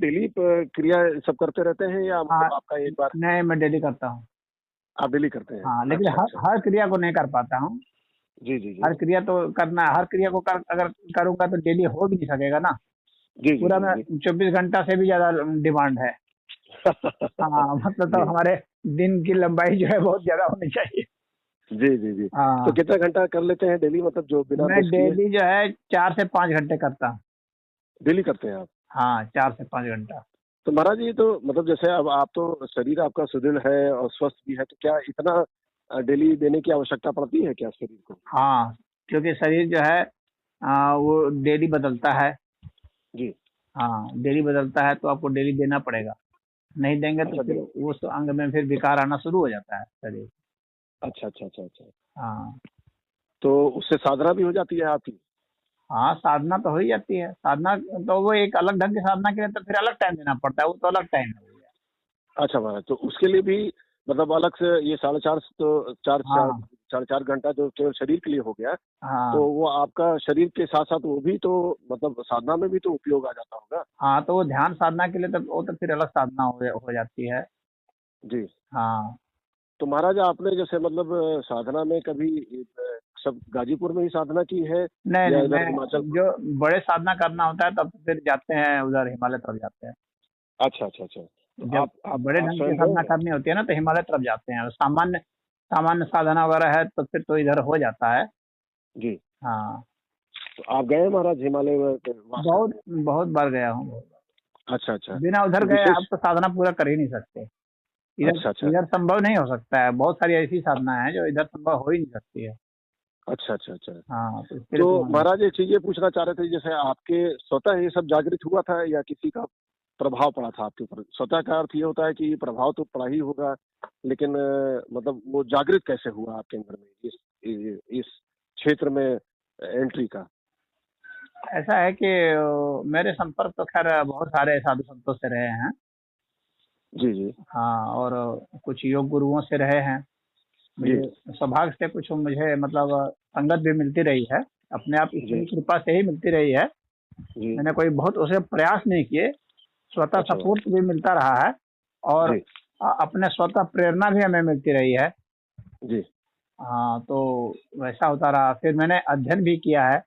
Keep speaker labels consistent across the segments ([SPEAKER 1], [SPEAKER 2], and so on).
[SPEAKER 1] Daily क्रिया सब करते रहते हैं या
[SPEAKER 2] हाँ,
[SPEAKER 1] मतलब आपका एक बार?
[SPEAKER 2] नहीं मैं डेली करता हूँ।
[SPEAKER 1] आप डेली करते हैं?
[SPEAKER 2] हाँ, लेकिन
[SPEAKER 1] अच्छा
[SPEAKER 2] हर
[SPEAKER 1] अच्छा।
[SPEAKER 2] हर क्रिया को नहीं कर पाता हूँ।
[SPEAKER 1] जी जी जी
[SPEAKER 2] हर क्रिया तो करना, हर क्रिया को अगर करूँगा तो डेली हो भी नहीं सकेगा ना।
[SPEAKER 1] जी जी
[SPEAKER 2] पूरा
[SPEAKER 1] जी
[SPEAKER 2] मैं
[SPEAKER 1] जी।
[SPEAKER 2] 24 घंटा से भी ज़्यादा डिमांड है। हाँ, मतलब तो
[SPEAKER 1] जी
[SPEAKER 2] हमारे दिन की लंबाई जो है बहुत ज़्यादा होनी चाहिए।
[SPEAKER 1] जी जी जी। तो
[SPEAKER 2] हाँ,
[SPEAKER 1] कितना घंटा कर लेते हैं डेली, मतलब जो बिना
[SPEAKER 2] मैं
[SPEAKER 1] मिस किए?
[SPEAKER 2] डेली जो है 4 से 5 घंटे करता हूँ।
[SPEAKER 1] डेली करते हैं आप?
[SPEAKER 2] हाँ, 4 से 5 घंटा।
[SPEAKER 1] तो महाराज ये तो मतलब जैसे अब आप तो शरीर आपका सुदृढ़ है और स्वस्थ भी है, तो क्या इतना डेली देने की आवश्यकता पड़ती है क्या शरीर को?
[SPEAKER 2] हाँ, क्योंकि शरीर जो है वो डेली बदलता है।
[SPEAKER 1] जी।
[SPEAKER 2] हाँ, डेली बदलता है तो आपको डेली देना पड़ेगा। नहीं देंगे तो
[SPEAKER 1] अच्छा
[SPEAKER 2] फिर उस अंग में फिर विकार आना शुरू हो जाता है शरीर।
[SPEAKER 1] अच्छा अच्छा अच्छा अच्छा।
[SPEAKER 2] हाँ।
[SPEAKER 1] तो उससे साधना भी हो जाती है आपकी?
[SPEAKER 2] हाँ, साधना तो हो ही जाती है। साधना तो वो एक अलग ढंग की साधना के लिए तो फिर अलग टाइम देना पड़ता है, वो तो अलग टाइम हो गया।
[SPEAKER 1] अच्छा महाराज, तो उसके लिए भी मतलब अलग से ये 4.5 तो चार चार
[SPEAKER 2] हाँ,
[SPEAKER 1] 4.5 घंटा जो केवल शरीर के लिए हो गया, तो
[SPEAKER 2] हाँ,
[SPEAKER 1] वो आपका शरीर के साथ साथ वो भी तो मतलब साधना में भी तो उपयोग आ जाता होगा?
[SPEAKER 2] हाँ, तो वो ध्यान साधना के लिए तो वो तो फिर अलग साधना हो जाती है।
[SPEAKER 1] जी।
[SPEAKER 2] हाँ।
[SPEAKER 1] तो महाराज आपने जैसे मतलब साधना में कभी सब गाजीपुर में ही साधना की है
[SPEAKER 2] नहीं,
[SPEAKER 1] या
[SPEAKER 2] नहीं,
[SPEAKER 1] इधर हिमाचल?
[SPEAKER 2] मैं जो बड़े साधना करना होता है तब फिर जाते हैं उधर हिमालय तरफ जाते हैं।
[SPEAKER 1] अच्छा अच्छा अच्छा। तो
[SPEAKER 2] जब बड़े
[SPEAKER 1] आप
[SPEAKER 2] ढंग की
[SPEAKER 1] स्वयं गए
[SPEAKER 2] साधना
[SPEAKER 1] हैं?
[SPEAKER 2] करनी होती है ना तो हिमालय तरफ जाते हैं। और सामान्य सामान्य साधना वगैरह है तो फिर तो इधर हो जाता है।
[SPEAKER 1] जी।
[SPEAKER 2] हाँ,
[SPEAKER 1] तो आप गए हैं महाराज हिमालय में वास
[SPEAKER 2] बहुत
[SPEAKER 1] करने?
[SPEAKER 2] बहुत बार गया हूँ, बहुत बार।
[SPEAKER 1] अच्छा अच्छा।
[SPEAKER 2] बिना उधर
[SPEAKER 1] तो
[SPEAKER 2] गए आप
[SPEAKER 1] विशेष?
[SPEAKER 2] तो साधना पूरा कर ही नहीं सकते। इधर
[SPEAKER 1] अच्छा अच्छा
[SPEAKER 2] इधर संभव नहीं हो सकता है। बहुत सारी ऐसी साधना है जो इधर संभव हो ही नहीं सकती है।
[SPEAKER 1] अच्छा अच्छा अच्छा।
[SPEAKER 2] हाँ, तो इसके लिए
[SPEAKER 1] तो
[SPEAKER 2] तो वहाँ
[SPEAKER 1] महाराज एक चीज ये पूछना चाह रहे थे, जैसे आपके स्वतः ये सब जागृत हुआ था या किसी का प्रभाव पड़ा था आपके ऊपर? स्वतः का अर्थ ये होता है कि प्रभाव तो पड़ा ही होगा, लेकिन मतलब वो जागृत कैसे हुआ आपके अंदर में इस क्षेत्र में एंट्री का?
[SPEAKER 2] ऐसा है कि मेरे संपर्क तो खैर बहुत सारे साधु संतों से रहे हैं।
[SPEAKER 1] जी जी
[SPEAKER 2] हाँ, और कुछ योग गुरुओं से रहे हैं।
[SPEAKER 1] जी
[SPEAKER 2] मुझे सौभाग्य से कुछ मुझे मतलब संगत भी मिलती रही है। अपने आप ईश्वर
[SPEAKER 1] जी
[SPEAKER 2] की कृपा से ही मिलती रही है।
[SPEAKER 1] जी।
[SPEAKER 2] मैंने कोई बहुत उसे प्रयास नहीं किए। स्वतः
[SPEAKER 1] अच्छा महाराज।
[SPEAKER 2] सपोर्ट भी मिलता रहा है। और
[SPEAKER 1] जी
[SPEAKER 2] अपने स्वतः प्रेरणा भी हमें मिलती रही है।
[SPEAKER 1] जी
[SPEAKER 2] हाँ, तो वैसा होता रहा। फिर मैंने अध्ययन भी किया है।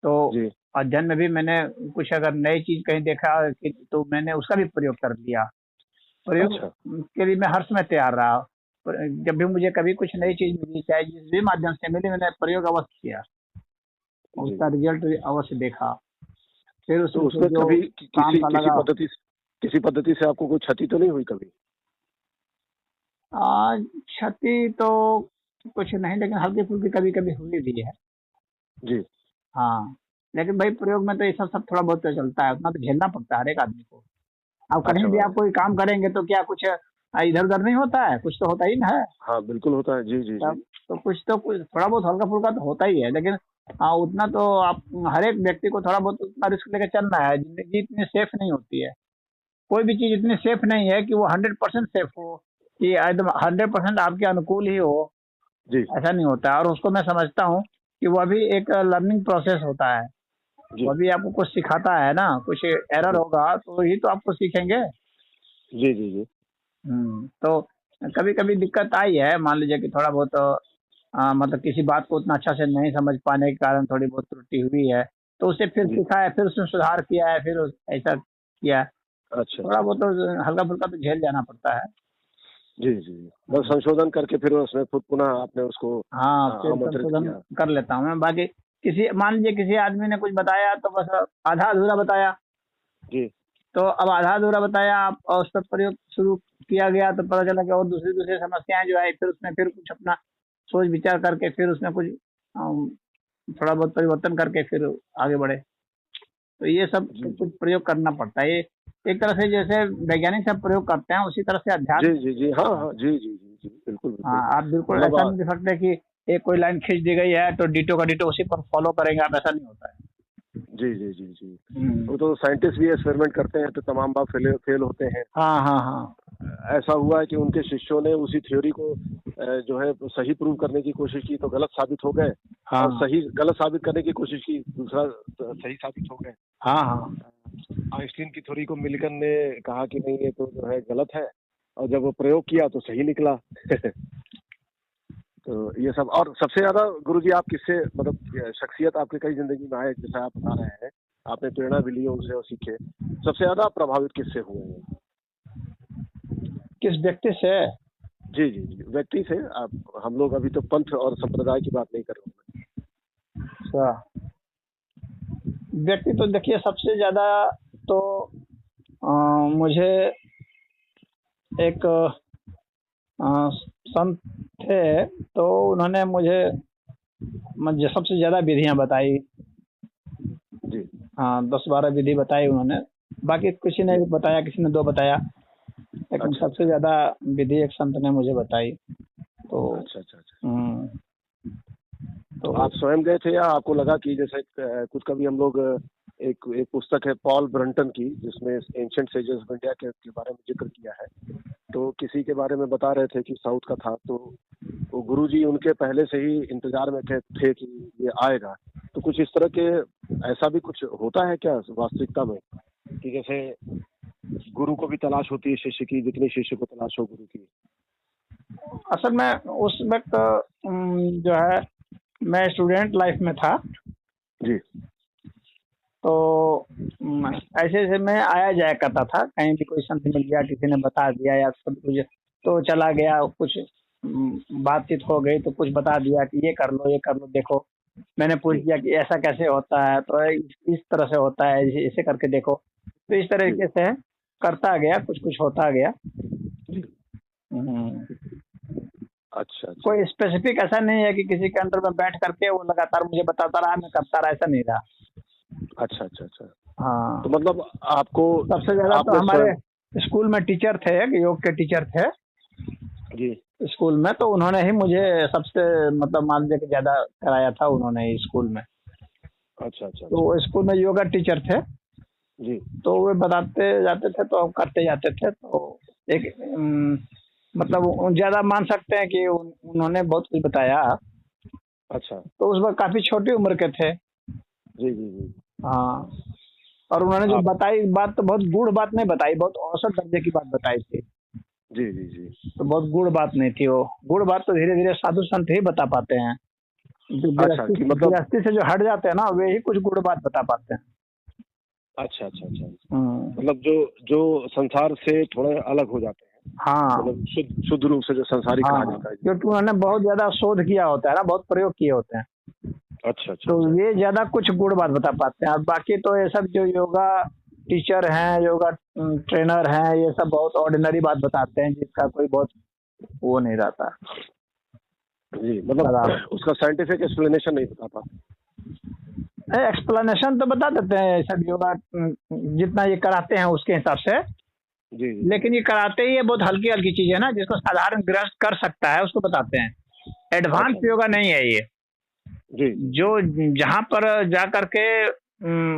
[SPEAKER 2] तो
[SPEAKER 1] जी।
[SPEAKER 2] अध्ययन में भी मैंने कुछ अगर नई चीज़ कहीं देखा कि तो मैंने उसका भी प्रयोग कर लिया। प्रयोग
[SPEAKER 1] अच्छा
[SPEAKER 2] के लिए मैं हर समय तैयार रहा। जब भी मुझे कभी कुछ नई चीज़ मिली, चाहे जिस भी माध्यम से मिली, मैंने प्रयोग अवश्य किया और
[SPEAKER 1] जी।
[SPEAKER 2] उसका रिज़ल्ट अवश्य देखा। फिर
[SPEAKER 1] तो
[SPEAKER 2] उसमें से
[SPEAKER 1] उसमें
[SPEAKER 2] जो
[SPEAKER 1] कभी
[SPEAKER 2] काम का लगा।
[SPEAKER 1] किसी पद्धति से आपको कोई क्षति तो नहीं हुई कभी?
[SPEAKER 2] क्षति तो कुछ नहीं, लेकिन हल्की-फुल्की कभी-कभी हुई भी है।
[SPEAKER 1] जी।
[SPEAKER 2] हाँ, लेकिन भाई प्रयोग में तो ये सब सब थोड़ा बहुत तो चलता है, उतना तो झेलना पड़ता है हर एक आदमी को। अब कहीं
[SPEAKER 1] अच्छा
[SPEAKER 2] भी आप
[SPEAKER 1] महाराज।
[SPEAKER 2] कोई काम करेंगे तो क्या कुछ इधर-उधर नहीं होता है, कुछ तो होता ही ना है।
[SPEAKER 1] हाँ बिल्कुल होता है। जी जी जी।
[SPEAKER 2] तब कुछ थोड़ा बहुत हल्का-फुल्का तो होता ही है, लेकिन उतना तो आप हर एक व्यक्ति को थोड़ा बहुत उतना रिस्क लेके चलना है। ज़िंदगी इतनी सेफ नहीं होती है। कोई भी चीज़ इतनी सेफ नहीं है कि वो 100% सेफ हो, कि एकदम 100% आपके अनुकूल ही हो,
[SPEAKER 1] जी
[SPEAKER 2] ऐसा नहीं होता है। और उसको मैं समझता हूँ कि वह भी एक लर्निंग प्रोसेस होता है।
[SPEAKER 1] जी
[SPEAKER 2] वह भी आपको कुछ सिखाता है ना, कुछ एरर
[SPEAKER 1] जी
[SPEAKER 2] होगा तो ही तो आपको सीखेंगे।
[SPEAKER 1] जी जी जी।
[SPEAKER 2] तो कभी-कभी दिक्कत आई है, मान लीजिए कि थोड़ा बहुत मतलब किसी बात को उतना अच्छा से नहीं समझ पाने के कारण थोड़ी बहुत त्रुटि हुई है, तो उसे फिर
[SPEAKER 1] जी।
[SPEAKER 2] सीखा है, फिर उसमें सुधार किया है, फिर ऐसा किया है।
[SPEAKER 1] अच्छा
[SPEAKER 2] थोड़ा
[SPEAKER 1] अच्छा
[SPEAKER 2] बहुत
[SPEAKER 1] अच्छा।
[SPEAKER 2] तो हल्का-फुल्का तो झेल जाना पड़ता है।
[SPEAKER 1] जी जी जी। बस
[SPEAKER 2] हाँ,
[SPEAKER 1] संशोधन करके फिर उसमें खुद पुनः आपने उसको
[SPEAKER 2] हाँ, फिर
[SPEAKER 1] आमंत्रित
[SPEAKER 2] संशोधन
[SPEAKER 1] किया।
[SPEAKER 2] कर लेता हूँ मैं। बाकी किसी मान लीजिए किसी आदमी ने कुछ बताया तो बस आधा-अधूरा बताया।
[SPEAKER 1] जी
[SPEAKER 2] तो अब आधा-अधूरा बताया आप और उस पर प्रयोग शुरू किया गया तो पता चला कि और दूसरी-दूसरी समस्याएँ जो आई, फिर उसमें फिर कुछ अपना सोच विचार करके फिर उसमें कुछ थोड़ा बहुत परिवर्तन करके फिर आगे बढ़े। तो ये सब
[SPEAKER 1] जी
[SPEAKER 2] तो
[SPEAKER 1] जी
[SPEAKER 2] कुछ प्रयोग करना पड़ता है। ये एक तरह से जैसे वैज्ञानिक सब प्रयोग करते हैं उसी तरह से
[SPEAKER 1] जी
[SPEAKER 2] अध्यात्म
[SPEAKER 1] जी जी। हाँ हाँ। जी जी जी जी। बिल्कुल बिल्कुल।
[SPEAKER 2] हाँ, आप बिल्कुल
[SPEAKER 1] मतलब
[SPEAKER 2] ऐसा नहीं देख सकते कि एक कोई लाइन खींच दी गई है तो डिटो का डिटो उसी पर फॉलो करेंगे आप, ऐसा नहीं होता है।
[SPEAKER 1] जी जी जी जी।
[SPEAKER 2] हुँ।
[SPEAKER 1] वो तो साइंटिस्ट भी एक्सपेरिमेंट करते हैं तो तमाम बार फेल फेल होते हैं।
[SPEAKER 2] हाँ, हाँ, हाँ।
[SPEAKER 1] ऐसा हुआ है कि उनके शिष्यों ने उसी थ्योरी को जो है सही प्रूव करने की कोशिश की तो गलत साबित हो गए, और
[SPEAKER 2] हाँ,
[SPEAKER 1] सही गलत साबित करने की कोशिश की दूसरा सही साबित हो गए।
[SPEAKER 2] हाँ, हाँ।
[SPEAKER 1] आइंस्टीन की थ्योरी को मिल्टन ने कहा कि नहीं ये तो जो है गलत है, और जब वो प्रयोग किया तो सही निकला। तो ये सब। और सबसे ज्यादा गुरुजी आप किससे, मतलब शख्सियत आपकी कई जिंदगी में आए जैसा आप बता रहे हैं, आपने प्रेरणा भी ली उनसे और सीखे, सबसे ज्यादा आप प्रभावित किससे हुए हैं?
[SPEAKER 2] किस व्यक्ति से?
[SPEAKER 1] जी जी जी, व्यक्ति से। आप, हम लोग अभी तो पंथ और संप्रदाय की बात नहीं कर रहे हैं।
[SPEAKER 2] अच्छा, व्यक्ति तो देखिए सबसे ज्यादा तो मुझे एक संत थे, तो उन्होंने मुझे सबसे ज्यादा विधियां बताई।
[SPEAKER 1] जी।
[SPEAKER 2] हाँ, 10-12 विधि बताई उन्होंने। बाकी किसी ने बताया, किसी ने 2 बताया, लेकिन
[SPEAKER 1] अच्छा,
[SPEAKER 2] सबसे ज्यादा विधि एक संत ने मुझे बताई। तो
[SPEAKER 1] अच्छा अच्छा अच्छा।
[SPEAKER 2] तो
[SPEAKER 1] आप स्वयं गए थे या आपको लगा कि जैसे कुछ, कभी हम लोग एक पुस्तक है पॉल ब्रंटन की जिसमें एंशिएंट सेजेस ऑफ इंडिया के बारे में जिक्र किया है, तो किसी के बारे में बता रहे थे कि साउथ का था, तो वो गुरुजी उनके पहले से ही इंतजार में थे कि ये आएगा। तो कुछ इस तरह के, ऐसा भी कुछ होता है क्या वास्तविकता में, कि जैसे गुरु को भी तलाश होती है शिष्य की, जितनी शिष्य को तलाश हो गुरु की?
[SPEAKER 2] असल में उस वक्त जो है मैं स्टूडेंट लाइफ में था
[SPEAKER 1] जी।
[SPEAKER 2] तो ऐसे ऐसे मैं आया जाया करता था, कहीं भी कोई संत मिल गया, किसी ने बता दिया या सब कुछ तो चला गया, कुछ बातचीत हो गई तो कुछ बता दिया कि ये कर लो, ये कर लो, देखो। मैंने पूछ दिया कि ऐसा कैसे होता है, तो इस तरह से होता है, ऐसे करके देखो। तो इस तरीके से करता गया, कुछ कुछ होता गया।
[SPEAKER 1] अच्छा।
[SPEAKER 2] कोई स्पेसिफिक ऐसा नहीं है कि किसी के अंदर में बैठ करके वो लगातार मुझे बताता रहा, मैं करता रहा, ऐसा नहीं रहा।
[SPEAKER 1] अच्छा अच्छा अच्छा।
[SPEAKER 2] हाँ,
[SPEAKER 1] तो मतलब आपको
[SPEAKER 2] सबसे ज्यादा तो हमारे स्कूल में टीचर थे, योग के टीचर थे
[SPEAKER 1] जी
[SPEAKER 2] स्कूल में, तो उन्होंने ही मुझे सबसे मतलब मान लीजिए कि ज्यादा कराया था उन्होंने ही स्कूल में।
[SPEAKER 1] अच्छा अच्छा।
[SPEAKER 2] तो स्कूल में योगा टीचर थे
[SPEAKER 1] जी।
[SPEAKER 2] तो वे बताते जाते थे तो हम करते जाते थे। तो एक मतलब ज्यादा मान सकते हैं कि उन्होंने बहुत कुछ बताया।
[SPEAKER 1] अच्छा।
[SPEAKER 2] तो उस वक्त काफी छोटी उम्र के थे।
[SPEAKER 1] जी जी जी।
[SPEAKER 2] हाँ, और उन्होंने जो बताई बात तो बहुत गूढ़ बात नहीं बताई, बहुत औसत दर्जे की बात बताई थी।
[SPEAKER 1] जी जी जी।
[SPEAKER 2] तो बहुत गूढ़ बात नहीं थी वो। गूढ़ बात तो धीरे धीरे साधु संत ही बता पाते हैं। जो
[SPEAKER 1] अच्छा, कि मतलब
[SPEAKER 2] गृहस्थी से जो हट जाते हैं ना, वे ही कुछ गूढ़ बात बता पाते हैं।
[SPEAKER 1] अच्छा अच्छा अच्छा। मतलब जो संसार से थोड़े अलग हो जाते हैं।
[SPEAKER 2] हाँ,
[SPEAKER 1] मतलब शुद्ध रूप से जो संसारिक कहा जाता है,
[SPEAKER 2] क्योंकि उन्होंने बहुत ज्यादा शोध किया होता है ना, बहुत प्रयोग किए होते हैं।
[SPEAKER 1] अच्छा अच्छा।
[SPEAKER 2] तो ये ज्यादा कुछ गुण बात बता पाते हैं। और बाकी तो ये सब जो योगा टीचर हैं, योगा ट्रेनर हैं, ये सब बहुत ऑर्डिनरी बात बताते हैं, जिसका कोई बहुत वो नहीं रहता।
[SPEAKER 1] जी, मतलब उसका साइंटिफिक एक्सप्लेनेशन नहीं बता पाते।
[SPEAKER 2] एक्सप्लेनेशन तो बता देते हैं सब योगा जितना ये कराते हैं उसके हिसाब से।
[SPEAKER 1] जी।
[SPEAKER 2] लेकिन ये कराते ही ये बहुत हल्की हल्की चीज है ना, जिसको साधारण गृहस्थ कर सकता है उसको बताते हैं। एडवांस योगा नहीं है ये।
[SPEAKER 1] जी।
[SPEAKER 2] जो जहाँ पर जा करके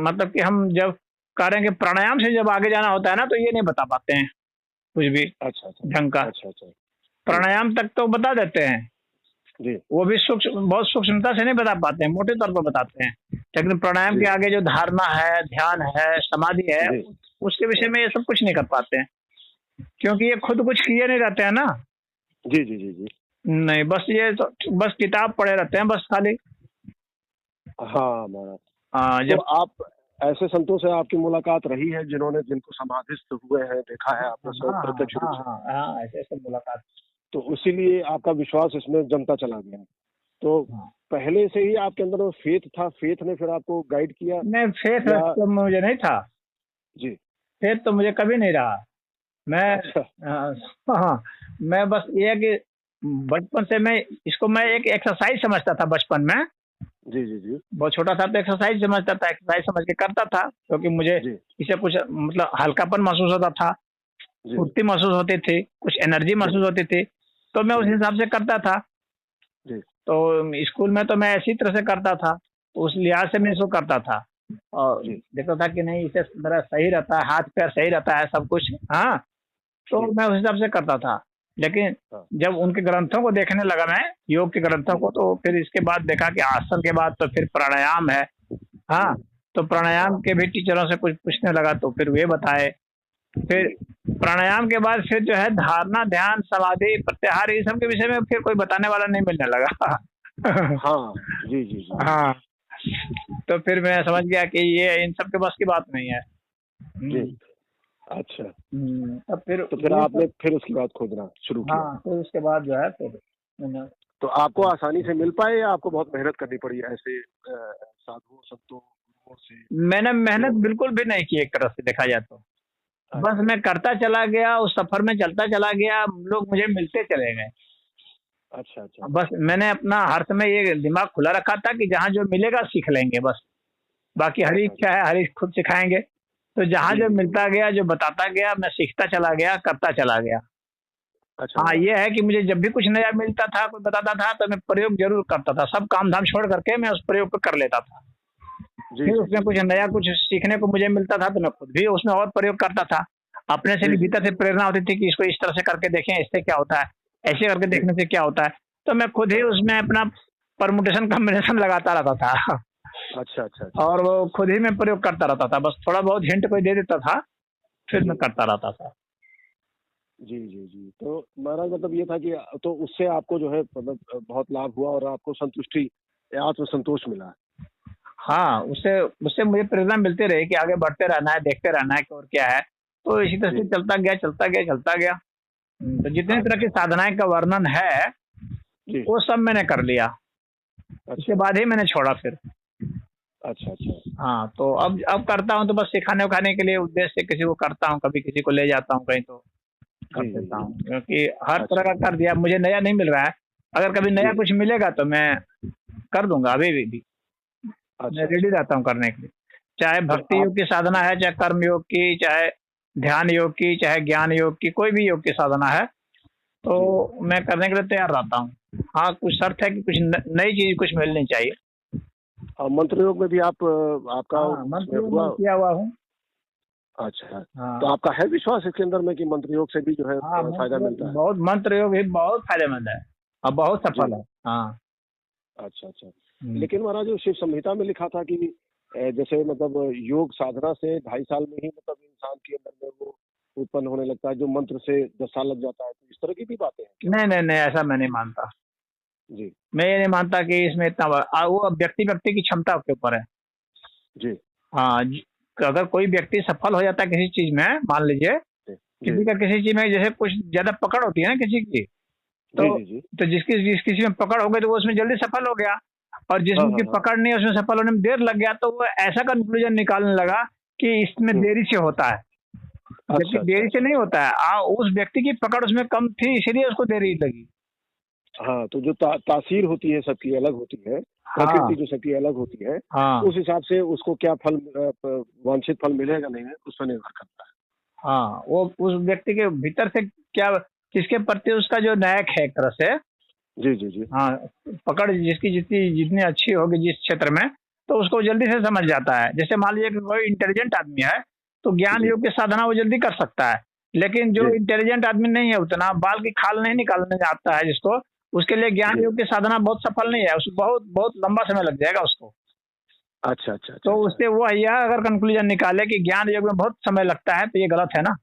[SPEAKER 2] मतलब कि हम जब करेंगे प्राणायाम से जब आगे जाना होता है ना, तो ये नहीं बता पाते हैं कुछ भी
[SPEAKER 1] अच्छा
[SPEAKER 2] ढंग का।
[SPEAKER 1] अच्छा अच्छा।
[SPEAKER 2] प्राणायाम तक तो बता देते हैं
[SPEAKER 1] जी।
[SPEAKER 2] वो भी सूक्ष्म, बहुत सूक्ष्मता से नहीं बता पाते हैं, मोटे तौर पर बताते हैं। लेकिन प्राणायाम के आगे जो धारणा है, ध्यान है, समाधि है, उसके विषय में ये सब कुछ नहीं कर पाते हैं, क्योंकि ये खुद कुछ किए नहीं रहते हैं ना।
[SPEAKER 1] जी जी जी जी।
[SPEAKER 2] नहीं, बस ये तो बस किताब पढ़े रहते हैं बस खाली।
[SPEAKER 1] हाँ महाराज।
[SPEAKER 2] जब
[SPEAKER 1] तो आप ऐसे संतों से आपकी मुलाकात रही है जिन्होंने, जिनको समाधिस्थ हुए हैं, देखा है आपने स्वयं प्रत्यक्ष रूप से?
[SPEAKER 2] ऐसे ऐसे मुलाकात।
[SPEAKER 1] तो इसीलिए आपका विश्वास इसमें जमता चला गया। तो पहले से ही आपके अंदर वो फेथ था, फेथ ने फिर आपको गाइड किया?
[SPEAKER 2] नहीं, फेथ तो मुझे नहीं था
[SPEAKER 1] जी।
[SPEAKER 2] फेथ तो मुझे कभी नहीं रहा। मैं मैं बस ये है कि बचपन से मैं एक एक्सरसाइज समझता था बचपन में।
[SPEAKER 1] जी जी जी।
[SPEAKER 2] बहुत छोटा था तो एक्सरसाइज समझता था, एक्सरसाइज समझ के करता था, क्योंकि मुझे इससे कुछ मतलब हल्कापन महसूस होता था, फुर्ती महसूस होती थी, कुछ एनर्जी महसूस होती थी, तो मैं उस हिसाब से करता था। तो स्कूल में तो मैं इसी तरह से करता था, उस लिहाज से मैं इसको करता था और देखता था कि नहीं, इससे मेरा सही रहता है, हाथ पैर सही रहता है, सब कुछ। हाँ, तो मैं उस हिसाब से करता था। लेकिन जब उनके ग्रंथों को देखने लगा मैं, योग के ग्रंथों को, तो फिर इसके बाद देखा कि आसन के बाद तो फिर प्राणायाम है। हाँ, तो प्राणायाम के भी टीचरों से कुछ पूछने लगा तो फिर वे बताए। फिर प्राणायाम के बाद फिर जो है धारणा, ध्यान, समाधि, प्रत्याहार, ये सब के विषय में फिर कोई बताने वाला नहीं मिलने लगा।
[SPEAKER 1] हाँ, जी, जी, जी।
[SPEAKER 2] हाँ, तो फिर मैं समझ गया कि ये इन सब के बस की बात नहीं है।
[SPEAKER 1] जी,
[SPEAKER 2] हम्म,
[SPEAKER 1] अच्छा।
[SPEAKER 2] तब फिर
[SPEAKER 1] तो फिर
[SPEAKER 2] ये
[SPEAKER 1] आपने
[SPEAKER 2] सब।
[SPEAKER 1] फिर उसके बाद खोजना शुरू किया।
[SPEAKER 2] हाँ, फिर उसके बाद जो है फिर मैंने।
[SPEAKER 1] तो आपको आसानी से मिल पाए या आपको बहुत मेहनत करनी पड़ी ऐसे साधुओं, संतों, गुरुओं से
[SPEAKER 2] मैंने मेहनत
[SPEAKER 1] जो
[SPEAKER 2] बिल्कुल भी नहीं की एक तरह से देखा जाए तो। बस
[SPEAKER 1] अच्छा,
[SPEAKER 2] मैं करता चला गया, उस सफर में चलता चला गया, लोग मुझे मिलते चले गए।
[SPEAKER 1] अच्छा, अच्छा,
[SPEAKER 2] बस मैंने अपना हर समय ये दिमाग खुला रखा था कि जहाँ जो मिलेगा सीख लेंगे बस। बाकी हरी
[SPEAKER 1] अच्छा,
[SPEAKER 2] इच्छा
[SPEAKER 1] अच्छा।
[SPEAKER 2] है, हरी खुद सिखाएंगे। तो जहाँ
[SPEAKER 1] जी,
[SPEAKER 2] जो
[SPEAKER 1] जी, जी।
[SPEAKER 2] मिलता गया, जो बताता गया, मैं सीखता चला गया, करता चला गया।
[SPEAKER 1] अच्छा
[SPEAKER 2] हाँ,
[SPEAKER 1] महाराज।
[SPEAKER 2] ये है कि मुझे जब भी कुछ नया मिलता था, कोई बताता था, तो मैं प्रयोग ज़रूर करता था। सब काम-धाम छोड़ करके मैं उस प्रयोग को कर लेता था।
[SPEAKER 1] जी,
[SPEAKER 2] फिर
[SPEAKER 1] जी,
[SPEAKER 2] उसमें
[SPEAKER 1] जी,
[SPEAKER 2] कुछ
[SPEAKER 1] जी।
[SPEAKER 2] नया कुछ सीखने को मुझे मिलता था, तो मैं खुद भी उसमें और प्रयोग करता था। अपने से
[SPEAKER 1] जी,
[SPEAKER 2] भी
[SPEAKER 1] जी,
[SPEAKER 2] भीतर
[SPEAKER 1] जी।
[SPEAKER 2] से प्रेरणा होती थी कि इसको इस तरह से करके देखें, इससे क्या होता है, ऐसे करके
[SPEAKER 1] जी।
[SPEAKER 2] देखने से क्या होता है। तो मैं खुद ही
[SPEAKER 1] हाँ, हाँ।
[SPEAKER 2] उसमें अपना परमुटेशन कॉम्बिनेशन लगाता रहता था।
[SPEAKER 1] अच्छा, अच्छा, अच्छा,
[SPEAKER 2] और
[SPEAKER 1] अच्छा।
[SPEAKER 2] वो खुद ही मैं प्रयोग करता रहता था। बस थोड़ा बहुत हिंट कोई दे देता था, फिर मैं
[SPEAKER 1] जी।
[SPEAKER 2] करता रहता था।
[SPEAKER 1] जी, जी, जी। तो महाराज मतलब ये था कि तो उससे आपको जो है मतलब बहुत लाभ हुआ और आपको संतुष्टि या आत्मसंतोष मिला।
[SPEAKER 2] हाँ, उससे उससे मुझे प्रेरणा मिलती रही कि आगे बढ़ते रहना है, देखते रहना है कि और क्या है। तो इसी तरह से
[SPEAKER 1] जी।
[SPEAKER 2] चलता गया, चलता गया, चलता गया। तो जितनी तरह की
[SPEAKER 1] अच्छा।
[SPEAKER 2] साधनाएँ का वर्णन है,
[SPEAKER 1] जी।
[SPEAKER 2] वो सब मैंने कर लिया। उसके
[SPEAKER 1] अच्छा।
[SPEAKER 2] बाद ही मैंने छोड़ा फिर।
[SPEAKER 1] अच्छा, अच्छा।
[SPEAKER 2] हाँ, तो अब करता हूँ तो बस सिखाने-उखाने के लिए उद्देश्य से किसी को करता हूँ, कभी किसी को ले जाता हूँ कहीं तो कर
[SPEAKER 1] जी, जी,
[SPEAKER 2] देता
[SPEAKER 1] जी।
[SPEAKER 2] हूँ। क्योंकि हर तरह
[SPEAKER 1] अच्छा।
[SPEAKER 2] का कर दिया, मुझे नया नहीं मिल रहा है। अगर कभी नया
[SPEAKER 1] जी।
[SPEAKER 2] कुछ मिलेगा तो मैं कर दूँगा अभी भी। मैं
[SPEAKER 1] अच्छा,
[SPEAKER 2] रेडी
[SPEAKER 1] अच्छा।
[SPEAKER 2] रहता हूँ करने के लिए। चाहे
[SPEAKER 1] तो
[SPEAKER 2] भक्ति
[SPEAKER 1] आप
[SPEAKER 2] योग की साधना है, चाहे कर्म योग की, चाहे ध्यान योग की, चाहे ज्ञान योग की, कोई भी योग की साधना है,
[SPEAKER 1] जी।
[SPEAKER 2] तो मैं करने के लिए तैयार रहता हूँ। हाँ, कुछ शर्त है कि कुछ न नई चीज़ कुछ मिलनी चाहिए।
[SPEAKER 1] मंत्र योग में भी आप आपका
[SPEAKER 2] हाँ,
[SPEAKER 1] उसमें
[SPEAKER 2] मंत्र योग
[SPEAKER 1] हुआ?
[SPEAKER 2] मैं किया हुआ हूँ।
[SPEAKER 1] अच्छा। तो
[SPEAKER 2] हाँ।
[SPEAKER 1] आपका है विश्वास इसके अंदर में कि मंत्र योग से भी जो है
[SPEAKER 2] हाँ,
[SPEAKER 1] फ़ायदा मिलता है?
[SPEAKER 2] मंत्र योग भी बहुत फ़ायदेमंद है और बहुत सफल
[SPEAKER 1] जी।
[SPEAKER 2] है। हाँ।
[SPEAKER 1] अच्छा, अच्छा।
[SPEAKER 2] हुँ।
[SPEAKER 1] लेकिन महाराज वो शिव संहिता में लिखा था कि जैसे मतलब योग साधना से 2.5 साल में ही मतलब इंसान के अंदर में वो उत्पन्न होने लगता है, जो मंत्र से 10 साल लग जाता है। तो इस तरह की भी बातें हैं क्या?
[SPEAKER 2] नहीं, नहीं, नहीं, ऐसा मैं नहीं मानता।
[SPEAKER 1] जी।
[SPEAKER 2] मैं ये नहीं मानता कि इसमें इतना वो व्यक्ति-व्यक्ति की क्षमता के ऊपर है।
[SPEAKER 1] जी।
[SPEAKER 2] हाँ, अगर कोई व्यक्ति सफल हो जाता है किसी चीज़ में, मान लीजिए
[SPEAKER 1] जी। जी।
[SPEAKER 2] किसी का किसी चीज़ में जैसे कुछ ज़्यादा पकड़ होती है ना किसी की,
[SPEAKER 1] जी,
[SPEAKER 2] तो
[SPEAKER 1] जी, जी।
[SPEAKER 2] जिस किसी में पकड़ हो गई तो वो उसमें जल्दी सफल हो गया और
[SPEAKER 1] हाँ,
[SPEAKER 2] जिसकी
[SPEAKER 1] हाँ, हाँ।
[SPEAKER 2] पकड़ नहीं है उसमें सफल होने में देर लग गया तो वो ऐसा कंक्लूजन निकालने लगा कि इसमें
[SPEAKER 1] हुँ।
[SPEAKER 2] देरी से होता है, जबकि
[SPEAKER 1] अच्छा, अच्छा,
[SPEAKER 2] देरी से
[SPEAKER 1] अच्छा,
[SPEAKER 2] नहीं
[SPEAKER 1] अच्छा।
[SPEAKER 2] होता है। उस व्यक्ति की पकड़ उसमें कम थी इसीलिए उसको देरी लगी।
[SPEAKER 1] हाँ, तो जो तासीर होती है सबकी अलग होती है, प्रकृति
[SPEAKER 2] हाँ,
[SPEAKER 1] जो सबकी अलग होती है,
[SPEAKER 2] हाँ,
[SPEAKER 1] उस हिसाब से उसको क्या फल वांछित फल मिलेगा नहीं है, उस पर निर्भर करता है।
[SPEAKER 2] हाँ, वो उस व्यक्ति के भीतर से क्या किसके प्रति उसका जो न्याय है एक तरह से।
[SPEAKER 1] जी, जी, जी।
[SPEAKER 2] हाँ, पकड़ जिसकी जितनी जितनी अच्छी होगी जिस क्षेत्र में, तो उसको जल्दी से समझ जाता है। जैसे मान लीजिए कि कोई इंटेलिजेंट आदमी है, तो ज्ञान
[SPEAKER 1] जी,
[SPEAKER 2] योग की साधना वो जल्दी कर सकता है। लेकिन जो
[SPEAKER 1] जी,
[SPEAKER 2] इंटेलिजेंट आदमी नहीं है उतना, बाल की खाल नहीं निकालने आता है जिसको, उसके लिए ज्ञान
[SPEAKER 1] जी।
[SPEAKER 2] योग की साधना बहुत सफल नहीं है। उसको बहुत बहुत लंबा समय लग जाएगा उसको।
[SPEAKER 1] अच्छा, अच्छा,
[SPEAKER 2] तो
[SPEAKER 1] अच्छा, अच्छा।
[SPEAKER 2] उससे वो यह अगर कंक्लूजन निकाले कि ज्ञान योग में बहुत समय लगता है, तो ये गलत है ना।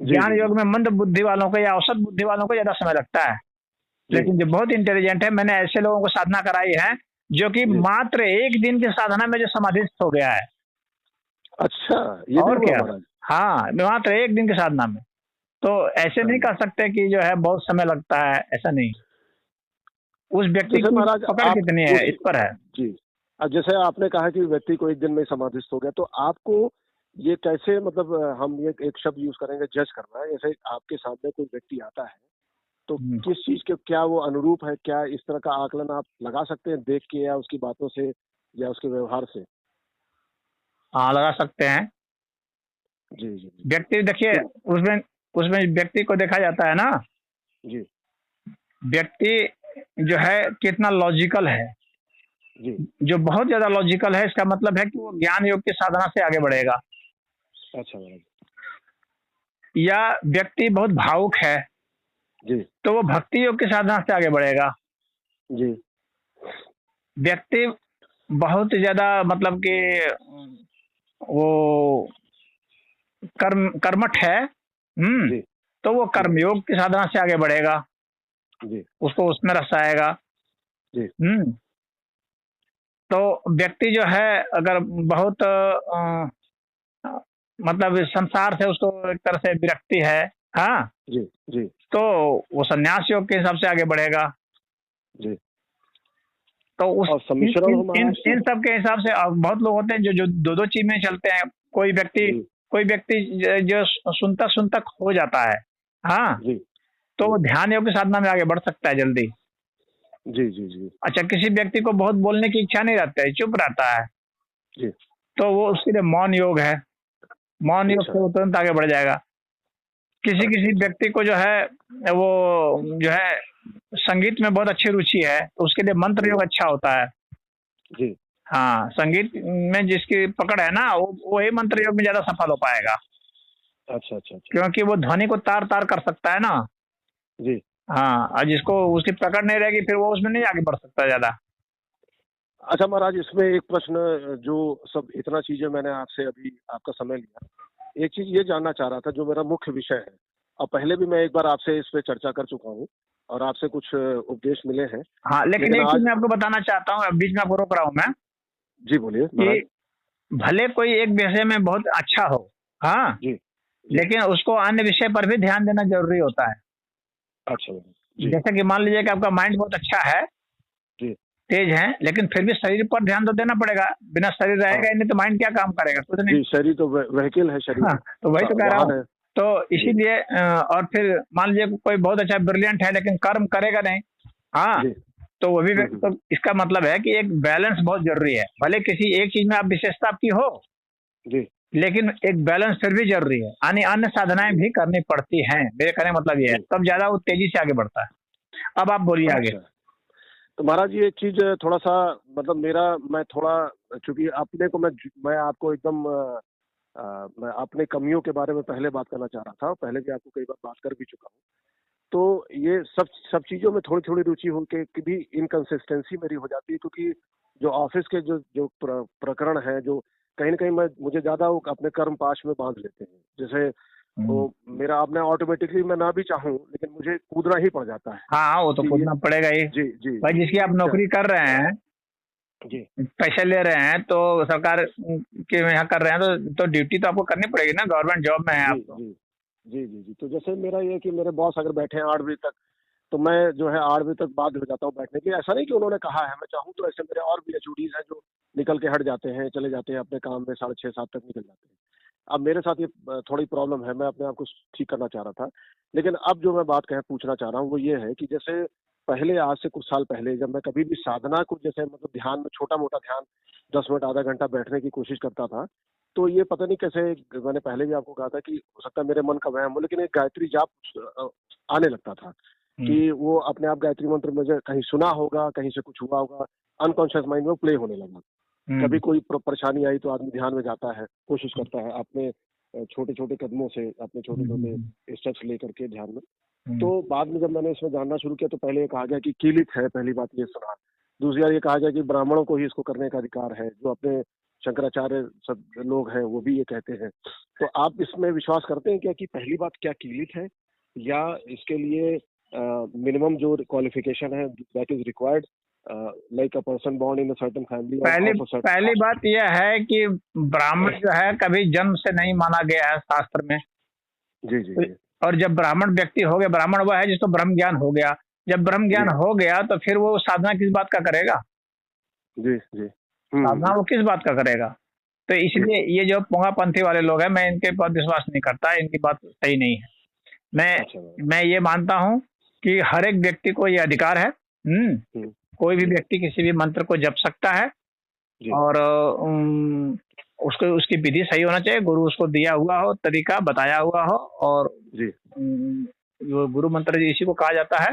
[SPEAKER 1] जी,
[SPEAKER 2] ज्ञान
[SPEAKER 1] जी, जी।
[SPEAKER 2] योग में मंद बुद्धि वालों को या औसत बुद्धि वालों को ज़्यादा समय लगता है।
[SPEAKER 1] जी,
[SPEAKER 2] लेकिन जो बहुत इंटेलिजेंट है, मैंने ऐसे लोगों को साधना कराई है, जो कि
[SPEAKER 1] जी।
[SPEAKER 2] मात्र 1 दिन की साधना में जो समाधिस्थ हो गया है।
[SPEAKER 1] अच्छा, ये भी
[SPEAKER 2] और
[SPEAKER 1] हुआ
[SPEAKER 2] क्या?
[SPEAKER 1] महाराज?
[SPEAKER 2] हाँ, मात्र 1 दिन की साधना में। तो ऐसे नहीं
[SPEAKER 1] अरे!
[SPEAKER 2] कह सकते कि जो है बहुत समय लगता है, ऐसा नहीं। उस व्यक्ति
[SPEAKER 1] जैसे
[SPEAKER 2] की
[SPEAKER 1] महाराज
[SPEAKER 2] पकड़
[SPEAKER 1] आप
[SPEAKER 2] कितनी है,
[SPEAKER 1] उस
[SPEAKER 2] इस पर है।
[SPEAKER 1] जी। जैसे आपने कहा कि व्यक्ति को 1 दिन में समाधिस्थ हो गया, तो आपको ये कैसे मतलब हम ये एक शब्द यूज़ करेंगे जज करना है, जैसे आपके सामने कोई व्यक्ति आता है, तो
[SPEAKER 2] हुँ।
[SPEAKER 1] किस चीज़ के क्या वो अनुरूप है? क्या इस तरह का आकलन आप लगा सकते हैं देख के या उसकी बातों से या उसके व्यवहार से?
[SPEAKER 2] हाँ, लगा सकते हैं।
[SPEAKER 1] जी, जी, जी।
[SPEAKER 2] व्यक्ति देखिए
[SPEAKER 1] तो
[SPEAKER 2] उसमें उसमें व्यक्ति को देखा जाता है ना,
[SPEAKER 1] जी,
[SPEAKER 2] व्यक्ति जो है कितना लॉजिकल है।
[SPEAKER 1] जी।
[SPEAKER 2] जो बहुत ज़्यादा लॉजिकल है इसका मतलब है कि वो ज्ञान योग की साधना से आगे बढ़ेगा।
[SPEAKER 1] अच्छा महाराज।
[SPEAKER 2] या व्यक्ति बहुत भावुक है,
[SPEAKER 1] जी,
[SPEAKER 2] तो वो भक्ति योग की साधना से आगे बढ़ेगा।
[SPEAKER 1] जी।
[SPEAKER 2] व्यक्ति बहुत ज्यादा मतलब कि वो कर्मठ है,
[SPEAKER 1] जी
[SPEAKER 2] तो वो
[SPEAKER 1] जी
[SPEAKER 2] कर्मयोग की साधना से आगे बढ़ेगा,
[SPEAKER 1] जी
[SPEAKER 2] उसको उसमें रस आएगा।
[SPEAKER 1] जी
[SPEAKER 2] हम्म तो व्यक्ति जो है अगर बहुत मतलब संसार से उसको एक तरह से विरक्ति है, हाँ,
[SPEAKER 1] जी जी
[SPEAKER 2] तो वो संन्यास योग के हिसाब से आगे बढ़ेगा।
[SPEAKER 1] जी।
[SPEAKER 2] तो उस
[SPEAKER 1] और
[SPEAKER 2] इन
[SPEAKER 1] सम्मिश्रण
[SPEAKER 2] इन
[SPEAKER 1] हो
[SPEAKER 2] इन
[SPEAKER 1] महाराज तो।
[SPEAKER 2] इन सब के हिसाब से बहुत लोग होते हैं जो जो दो दो चीज में चलते हैं। कोई व्यक्ति
[SPEAKER 1] जी
[SPEAKER 2] कोई व्यक्ति जो सुनता सुनता हो जाता है, हाँ,
[SPEAKER 1] जी
[SPEAKER 2] तो
[SPEAKER 1] जी
[SPEAKER 2] वो ध्यान योग की साधना में आगे बढ़ सकता है जल्दी।
[SPEAKER 1] जी जी जी
[SPEAKER 2] अच्छा, किसी व्यक्ति को बहुत बोलने की इच्छा नहीं रहता है, चुप रहता है,
[SPEAKER 1] जी।
[SPEAKER 2] तो वो उसके लिए मौन योग है, मौन योग
[SPEAKER 1] अच्छा
[SPEAKER 2] से वो तुरंत आगे बढ़ जाएगा। किसी
[SPEAKER 1] अच्छा
[SPEAKER 2] किसी
[SPEAKER 1] अच्छा।
[SPEAKER 2] व्यक्ति को जो है वो जो है संगीत में बहुत अच्छी रुचि है, तो उसके लिए मंत्र
[SPEAKER 1] जी
[SPEAKER 2] योग अच्छा होता है।
[SPEAKER 1] जी
[SPEAKER 2] हाँ, संगीत में जिसकी पकड़ है ना, वो वही मंत्र योग में ज्यादा सफल हो पाएगा,
[SPEAKER 1] अच्छा अच्छा अच्छा।
[SPEAKER 2] क्योंकि वो ध्वनि को तार तार कर सकता है ना।
[SPEAKER 1] जी।
[SPEAKER 2] हाँ, और जिसको उसकी पकड़ नहीं रहेगी फिर वो उसमें नहीं आगे बढ़ सकता ज्यादा।
[SPEAKER 1] अच्छा महाराज, इसमें एक प्रश्न, जो सब इतना चीजें मैंने आपसे अभी आपका समय लिया, एक चीज ये जानना चाह रहा था जो मेरा मुख्य विषय है। और पहले भी मैं एक बार आपसे इस पे चर्चा कर चुका हूँ और आपसे कुछ उपदेश मिले हैं,
[SPEAKER 2] हाँ, लेकिन
[SPEAKER 1] लेकिन
[SPEAKER 2] एक चीज
[SPEAKER 1] आज।
[SPEAKER 2] मैं आपको बताना चाहता हूँ, अब बीच में आपको रोक रहा हूँ मैं,
[SPEAKER 1] जी बोलिए
[SPEAKER 2] कि
[SPEAKER 1] महाराज।
[SPEAKER 2] भले कोई एक विषय में बहुत अच्छा हो, हाँ,
[SPEAKER 1] जी जी।
[SPEAKER 2] लेकिन उसको अन्य विषय पर भी ध्यान देना जरूरी होता है।
[SPEAKER 1] अच्छा महाराज। जी
[SPEAKER 2] जैसे कि मान लीजिए कि आपका माइंड बहुत अच्छा है,
[SPEAKER 1] जी।
[SPEAKER 2] तेज है, लेकिन फिर भी शरीर पर ध्यान तो देना पड़ेगा। बिना शरीर
[SPEAKER 1] हाँ
[SPEAKER 2] रहेगा ही नहीं तो माइंड क्या काम करेगा, कुछ नहीं।
[SPEAKER 1] जी, शरीर तो व्हीकल है, शरीर
[SPEAKER 2] हाँ, तो वही तो कह रहा
[SPEAKER 1] वाहन
[SPEAKER 2] हूँ।
[SPEAKER 1] है।
[SPEAKER 2] तो
[SPEAKER 1] जी
[SPEAKER 2] इसीलिए और फिर मान लीजिए कोई बहुत अच्छा ब्रिलियंट है लेकिन कर्म करेगा नहीं, हाँ,
[SPEAKER 1] जी।
[SPEAKER 2] तो वो भी
[SPEAKER 1] हम्म।
[SPEAKER 2] तो इसका मतलब है कि एक बैलेंस बहुत जरूरी है। भले किसी एक चीज में आप विशेषता आपकी हो,
[SPEAKER 1] जी
[SPEAKER 2] लेकिन एक बैलेंस फिर भी जरूरी है, यानी अन्य साधनाएं
[SPEAKER 1] जी
[SPEAKER 2] भी करनी पड़ती हैं। मेरे कहने का मतलब ये है,
[SPEAKER 1] जी।
[SPEAKER 2] तब ज्यादा वो तेजी से आगे बढ़ता है। अब आप बोलिए आगे।
[SPEAKER 1] अच्छा, तो महाराज ये चीज थोड़ा सा, मतलब मैं थोड़ा, चूंकि अपने को मैं आपको एकदम मैं अपने कमियों के बारे में पहले बात करना चाह रहा था, पहले भी आपको कई बार बात कर भी चुका हूँ। तो ये सब सब चीजों में थोड़ी थोड़ी रुचि होकर की भी इनकंसिस्टेंसी मेरी हो जाती है, क्योंकि जो ऑफिस के जो जो प्रकरण है, जो कहीं ना कहीं मुझे ज्यादा वो अपने कर्म पाश में बांध लेते हैं। जैसे तो
[SPEAKER 2] हम्म।
[SPEAKER 1] मेरा आपने ऑटोमेटिकली, मैं ना भी चाहूँ लेकिन मुझे कूदना ही पड़ जाता है
[SPEAKER 2] हाँ, वो तो
[SPEAKER 1] कि ये।
[SPEAKER 2] कूदना पड़ेगा ही।
[SPEAKER 1] जी जी
[SPEAKER 2] भाई,
[SPEAKER 1] जी
[SPEAKER 2] जिसकी
[SPEAKER 1] जी
[SPEAKER 2] आप नौकरी कर रहे हैं,
[SPEAKER 1] जी
[SPEAKER 2] पैसे ले रहे हैं, तो सरकार के यहाँ कर रहे हैं, तो ड्यूटी तो आपको करनी पड़ेगी ना, गवर्नमेंट जॉब में है
[SPEAKER 1] जी
[SPEAKER 2] आप तो।
[SPEAKER 1] जी जी जी जी। तो जैसे मेरा ये है कि मेरे बॉस अगर बैठे हैं 8 बजे तक, तो मैं जो है 8 बजे तक बाध्य हो जाता हूँ बैठने के लिए। ऐसा नहीं कि उन्होंने कहा है, मैं चाहूँ तो ऐसे मेरे और भी एचओडीज हैं जो निकल के हट जाते हैं, चले जाते हैं अपने काम में, 6:30 7 तक निकल जाते हैं। अब मेरे साथ ये थोड़ी प्रॉब्लम है, मैं अपने आप को ठीक करना चाह रहा था। लेकिन अब जो मैं बात पूछना चाह रहा हूँ वो ये है कि जैसे पहले, आज से कुछ साल पहले, जब मैं कभी भी साधना को, जैसे मतलब ध्यान में छोटा मोटा ध्यान 10 मिनट आधा घंटा बैठने की कोशिश करता था, तो ये पता नहीं कैसे, मैंने पहले भी आपको कहा था कि हो सकता है मेरे मन का वहम हो, लेकिन एक गायत्री जाप आने लगता था
[SPEAKER 2] हम्म।
[SPEAKER 1] कि वो अपने आप गायत्री मंत्र मुझे कहीं सुना होगा, कहीं से कुछ हुआ होगा, अनकॉन्शियस माइंड में प्ले होने लगा। कभी कोई परेशानी आई तो आदमी ध्यान में जाता है, कोशिश करता है अपने छोटे छोटे कदमों से, अपने छोटे छोटे स्टेप्स लेकर के ध्यान में। तो बाद में जब मैंने इसमें जानना शुरू किया तो पहले ये कहा गया कि कीलित है, पहली बात ये सुना। दूसरी बात ये कहा गया कि ब्राह्मणों को ही इसको करने का अधिकार है, जो अपने शंकराचार्य सब लोग हैं वो भी ये कहते हैं। तो आप इसमें विश्वास करते हैं क्या कि पहली बात क्या कीलित है, या इसके लिए मिनिमम जो क्वालिफिकेशन है that is required, like a person born in a certain family
[SPEAKER 2] पहली
[SPEAKER 1] ऑफ अ सर्टेन
[SPEAKER 2] पहली
[SPEAKER 1] कास्ट?
[SPEAKER 2] बात यह है कि ब्राह्मण जो है कभी जन्म से नहीं माना गया है शास्त्र में।
[SPEAKER 1] जी जी जी
[SPEAKER 2] और जब ब्राह्मण व्यक्ति हो गया, ब्राह्मण वह है जिसको ब्रह्म ज्ञान हो गया। जब ब्रह्म ज्ञान
[SPEAKER 1] जी
[SPEAKER 2] हो गया तो फिर वो साधना किस बात का करेगा?
[SPEAKER 1] जी जी।
[SPEAKER 2] साधना वो किस बात का करेगा? तो
[SPEAKER 1] जी
[SPEAKER 2] इसलिए ये जो पोंगापंथी वाले लोग हैं, मैं इनके पर विश्वास नहीं करता, इनकी बात सही नहीं है। मैं
[SPEAKER 1] अच्छा
[SPEAKER 2] मैं ये मानता हूँ कि हर एक व्यक्ति को ये अधिकार है। कोई भी
[SPEAKER 1] जी
[SPEAKER 2] व्यक्ति किसी भी मंत्र को जप सकता है,
[SPEAKER 1] जी
[SPEAKER 2] और उसको उसकी विधि सही होना चाहिए, गुरु उसको दिया हुआ हो, तरीका बताया हुआ हो। और
[SPEAKER 1] जी
[SPEAKER 2] जो गुरु मंत्र जी इसी को कहा जाता है।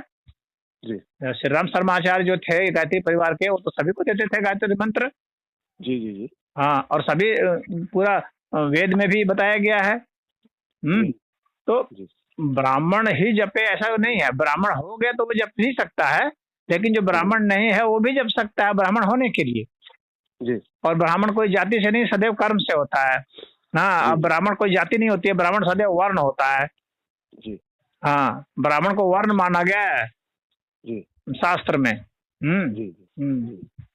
[SPEAKER 1] जी
[SPEAKER 2] श्री राम शर्माचार्य जो थे गायत्री परिवार के, वो तो सभी को देते थे गायत्री मंत्र।
[SPEAKER 1] जी जी जी
[SPEAKER 2] हाँ, और सभी पूरा वेद में भी बताया गया है।
[SPEAKER 1] जी
[SPEAKER 2] तो
[SPEAKER 1] जी
[SPEAKER 2] ब्राह्मण ही जपे ऐसा नहीं है, ब्राह्मण हो गया तो वो जप नहीं सकता है, लेकिन जो
[SPEAKER 1] जी
[SPEAKER 2] ब्राह्मण नहीं है वो भी जप सकता है ब्राह्मण होने के लिए।
[SPEAKER 1] जी
[SPEAKER 2] और ब्राह्मण कोई जाति से नहीं, सदैव कर्म से होता है। हाँ, अब
[SPEAKER 1] जी
[SPEAKER 2] ब्राह्मण कोई जाति नहीं होती है, ब्राह्मण सदैव वर्ण होता है।
[SPEAKER 1] जी
[SPEAKER 2] हाँ, ब्राह्मण को वर्ण माना गया है
[SPEAKER 1] जी
[SPEAKER 2] शास्त्र में।
[SPEAKER 1] जी जी
[SPEAKER 2] हम्म।
[SPEAKER 1] जी।